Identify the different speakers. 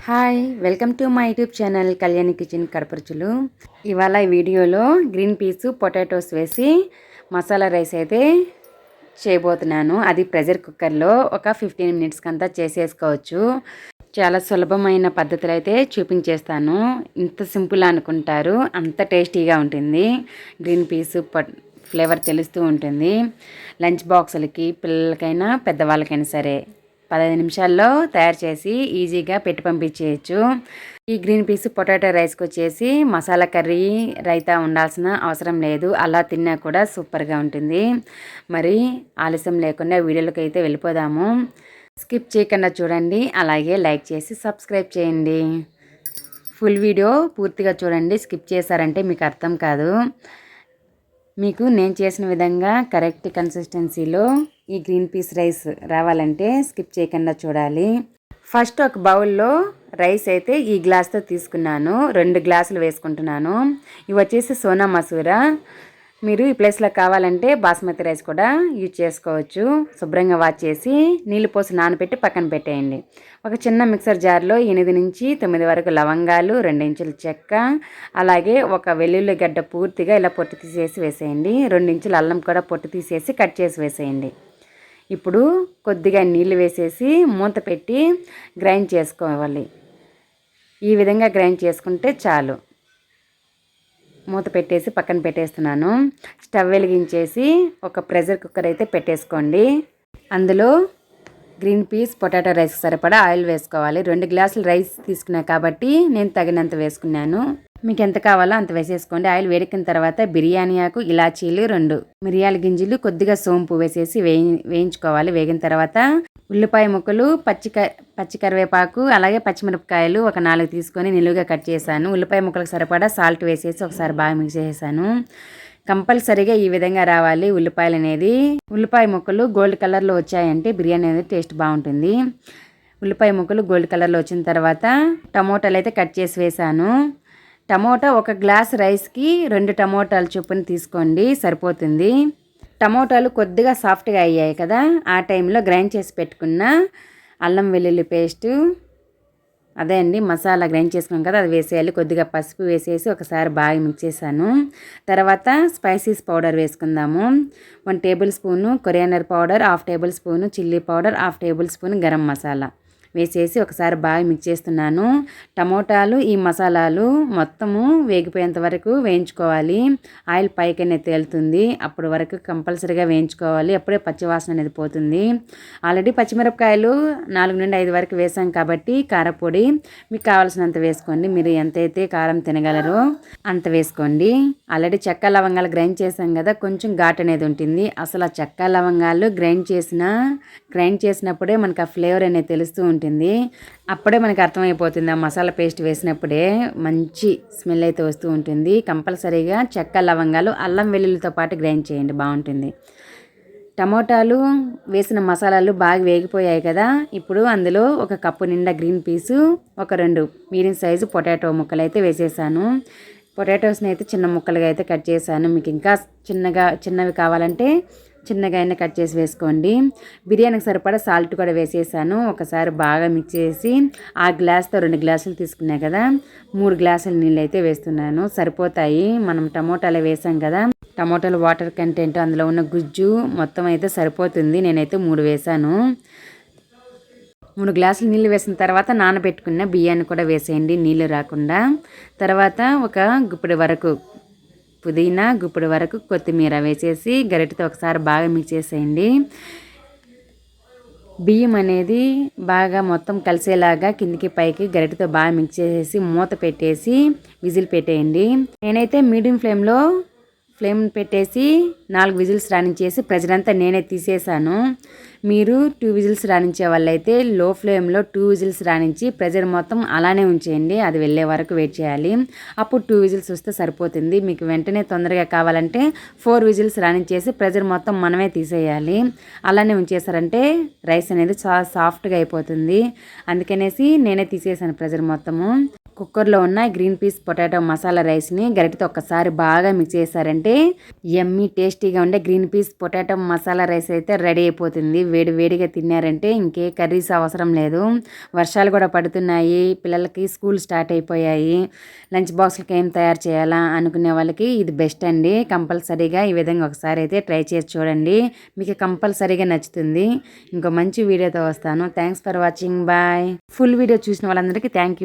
Speaker 1: Hi welcome to my YouTube channel Kalyani kitchen కడపరుచులు. ఇవాళ ఈ వీడియోలో గ్రీన్ పీస్ పొటాటోస్ వేసి మసాలా రైస్ అయితే చేయబోతున్నాను. అది ప్రెషర్ కుక్కర్లో ఒక 15 మినిట్స్కి అంతా చేసేసుకోవచ్చు. చాలా సులభమైన పద్ధతులు అయితే చూపించేస్తాను. ఇంత సింపుల్ అనుకుంటారు, అంత టేస్టీగా ఉంటుంది. గ్రీన్ పీస్ ఫ్లేవర్ తెలుస్తూ ఉంటుంది. లంచ్ బాక్సులకి పిల్లలకైనా పెద్దవాళ్ళకైనా సరే 15 నిమిషాల్లో తయారు చేసి ఈజీగా పెట్టి పంపించేయచ్చు. ఈ గ్రీన్ పీస్ పొటాటో రైస్కి వచ్చేసి మసాలా కర్రీ రైతా ఉండాల్సిన అవసరం లేదు. అలా తిన్నా కూడా సూపర్గా ఉంటుంది. మరి ఆలస్యం లేకుండా వీడియోలోకి అయితే వెళ్ళిపోదాము. స్కిప్ చేయకుండా చూడండి, అలాగే లైక్ చేసి సబ్స్క్రైబ్ చేయండి. ఫుల్ వీడియో పూర్తిగా చూడండి. స్కిప్ చేశారంటే మీకు అర్థం కాదు. మీకు నేను చేసిన విధంగా కరెక్ట్ కన్సిస్టెన్సీలో ఈ గ్రీన్ పీస్ రైస్ రావాలంటే స్కిప్ చేయకుండా చూడాలి. ఫస్ట్ ఒక బౌల్లో రైస్ అయితే ఈ గ్లాస్తో తీసుకున్నాను. 2 గ్లాసులు వేసుకుంటున్నాను. ఇవి వచ్చేసి సోనా మసూరా. మీరు ఈ ప్లేస్లో కావాలంటే బాస్మతి రైస్ కూడా యూజ్ చేసుకోవచ్చు. శుభ్రంగా వాష్ చేసి నీళ్ళు పోసి నానబెట్టి పక్కన పెట్టేయండి. ఒక చిన్న మిక్సర్ జార్లో 8 నుంచి 9 వరకు లవంగాలు, 2 ఇంచుల చెక్క, అలాగే ఒక వెల్లుల్లి గడ్డ పూర్తిగా ఇలా పొట్టు తీసేసి వేసేయండి. 2 ఇంచుల అల్లం కూడా పొట్టు తీసేసి కట్ చేసి వేసేయండి. ఇప్పుడు కొద్దిగా నీళ్ళు వేసేసి మూత పెట్టి గ్రైండ్ చేసుకోవాలి. ఈ విధంగా గ్రైండ్ చేసుకుంటే చాలు. మూత పెట్టేసి పక్కన పెట్టేస్తున్నాను. స్టవ్ వెలిగించేసి ఒక ప్రెషర్ కుక్కర్ అయితే పెట్టేసుకోండి. అందులో గ్రీన్ పీస్ పొటాటో రైస్ సరిపడా ఆయిల్ వేసుకోవాలి. 2 గ్లాసులు రైస్ తీసుకున్నా కాబట్టి నేను తగినంత వేసుకున్నాను. మీకు ఎంత కావాలో అంత వేసేసుకోండి. ఆయిల్ వేడెక్కిన తర్వాత బిర్యానీ ఆకు, ఇలాచీలు, 2 మిరియాల గింజలు, కొద్దిగా సోంపు వేసేసి వేయించుకోవాలి. వేగిన తర్వాత ఉల్లిపాయ ముక్కలు, పచ్చి కరివేపాకు, అలాగే పచ్చిమిరపకాయలు ఒక 4 తీసుకొని నిలువుగా కట్ చేశాను. ఉల్లిపాయ ముక్కలకు సరిపడా సాల్ట్ వేసేసి ఒకసారి బాగా మిక్స్ చేసేసాను. కంపల్సరీగా ఈ విధంగా రావాలి ఉల్లిపాయలు అనేది. ఉల్లిపాయ ముక్కలు గోల్డ్ కలర్లో వచ్చాయంటే బిర్యానీ అనేది టేస్ట్ బాగుంటుంది. ఉల్లిపాయ ముక్కలు గోల్డ్ కలర్లో వచ్చిన తర్వాత టమోటాలు అయితే కట్ చేసి వేసాను. టమోటా ఒక గ్లాస్ రైస్కి 2 టమోటాలు చొప్పున తీసుకోండి, సరిపోతుంది. టమోటాలు కొద్దిగా సాఫ్ట్గా అయ్యాయి కదా, ఆ టైంలో గ్రైండ్ చేసి పెట్టుకున్న అల్లం వెల్లుల్లి పేస్టు, అదే అండి మసాలా గ్రైండ్ చేసుకున్నాం కదా, అది వేసేయాలి. కొద్దిగా పసుపు వేసేసి ఒకసారి బాగా మిక్స్ చేశాను. తర్వాత స్పైసీస్ పౌడర్ వేసుకుందాము. 1 table spoon coriander powder, 1/2 table spoon chilli powder, 1/2 table spoon garam masala వేసేసి ఒకసారి బాగా మిక్స్ చేస్తున్నాను. టమోటాలు ఈ మసాలాలు మొత్తము వేగిపోయేంత వరకు వేయించుకోవాలి. ఆయిల్ పైకనే తేలుతుంది, అప్పటి వరకు కంపల్సరీగా వేయించుకోవాలి. అప్పుడే పచ్చివాసన అనేది పోతుంది. ఆల్రెడీ పచ్చిమిరపకాయలు 4 నుండి 5 వరకు వేసాం కాబట్టి కారపొడి మీకు కావాల్సినంత వేసుకోండి. మీరు ఎంతైతే కారం తినగలరో అంత వేసుకోండి. ఆల్రెడీ చెక్క లవంగాలు గ్రైండ్ చేసాం కదా, కొంచెం ఘాటు అనేది ఉంటుంది. అసలు ఆ చెక్క లవంగాలు గ్రైండ్ చేసినప్పుడే మనకు ఆ ఫ్లేవర్ అనేది తెలుస్తూ ఉంటుంది. అప్పుడే మనకు అర్థమైపోతుంది. ఆ మసాలా పేస్ట్ వేసినప్పుడే మంచి స్మెల్ అయితే వస్తూ ఉంటుంది. కంపల్సరీగా చెక్క లవంగాలు అల్లం వెల్లుల్లితో పాటు గ్రైండ్ చేయండి, బాగుంటుంది. టమోటాలు వేసిన మసాలాలు బాగా వేగిపోయాయి కదా, ఇప్పుడు అందులో ఒక కప్పు నిండా గ్రీన్ పీసు, ఒక 2 మీడియం సైజు పొటాటో ముక్కలు అయితే వేసేసాను. పొటాటోస్ని అయితే చిన్న ముక్కలుగా అయితే కట్ చేశాను. మీకు ఇంకా చిన్నవి కావాలంటే చిన్నగా అయినా కట్ చేసి వేసుకోండి. బిర్యానీకి సరిపడా సాల్ట్ కూడా వేసేసాను. ఒకసారి బాగా మిక్స్ చేసి ఆ గ్లాస్తో 2 గ్లాసులు తీసుకున్నా కదా, 3 గ్లాసుల నీళ్ళు అయితే వేస్తున్నాను, సరిపోతాయి. మనం టమోటాలు వేసాం కదా, టమోటాలు వాటర్ కంటెంట్ అందులో ఉన్న గుజ్జు మొత్తం అయితే సరిపోతుంది. నేనైతే 3 వేసాను. 3 గ్లాసులు నీళ్ళు వేసిన తర్వాత నానబెట్టుకున్న బియ్యాన్ని కూడా వేసేయండి, నీళ్ళు రాకుండా. తర్వాత ఒక గుప్పెడు వరకు పుదీనా, గుప్పెడు వరకు కొత్తిమీర వేసేసి గరిటెతో ఒకసారి బాగా మిక్స్ చేసేయండి. బియ్యం అనేది బాగా మొత్తం కలిసేలాగా కిందికి పైకి గరిటెతో బాగా మిక్స్ చేసేసి మూత పెట్టేసి విజిల్ పెట్టేయండి. నేనైతే మీడియం ఫ్లేమ్ పెట్టేసి 4 విజిల్స్ రానించేసి ప్రెషర్ అంతా నేనే తీసేసాను. మీరు 2 విజిల్స్ రానించే వాళ్ళైతే లో ఫ్లేమ్లో 2 విజిల్స్ రానించి ప్రెషర్ మొత్తం అలానే ఉంచేయండి. అది వెళ్ళే వరకు వెయిట్ చేయాలి. అప్పుడు 2 విజిల్స్ వస్తే సరిపోతుంది. మీకు వెంటనే తొందరగా కావాలంటే 4 విజిల్స్ రానించేసి ప్రెషర్ మొత్తం మనమే తీసేయాలి. అలానే ఉంచేసారంటే రైస్ అనేది చాలా సాఫ్ట్గా అయిపోతుంది. అందుకనేసి నేనే తీసేసాను ప్రెషర్ మొత్తము. కుక్కర్లో ఉన్న గ్రీన్ పీస్ పొటాటో మసాలా రైస్ని గరిటతో ఒక్కసారి బాగా మిక్స్ చేశారంటే యమ్మీ టేస్టీగా ఉండే green peas potato masala rice అయితే రెడీ అయిపోతుంది. వేడి వేడిగా తిన్నారంటే ఇంకే కర్రీస్ అవసరం లేదు. వర్షాలు కూడా పడుతున్నాయి, పిల్లలకి స్కూల్ స్టార్ట్ అయిపోయాయి, లంచ్ బాక్స్లకి ఏం తయారు చేయాలా అనుకునే వాళ్ళకి ఇది బెస్ట్ అండి. కంపల్సరీగా ఈ విధంగా ఒకసారి అయితే ట్రై చేసి చూడండి, మీకు కంపల్సరీగా నచ్చుతుంది. ఇంకో మంచి వీడియోతో వస్తాను. Thanks for watching, bye. Full video చూసిన వాళ్ళందరికీ థ్యాంక్ యూ.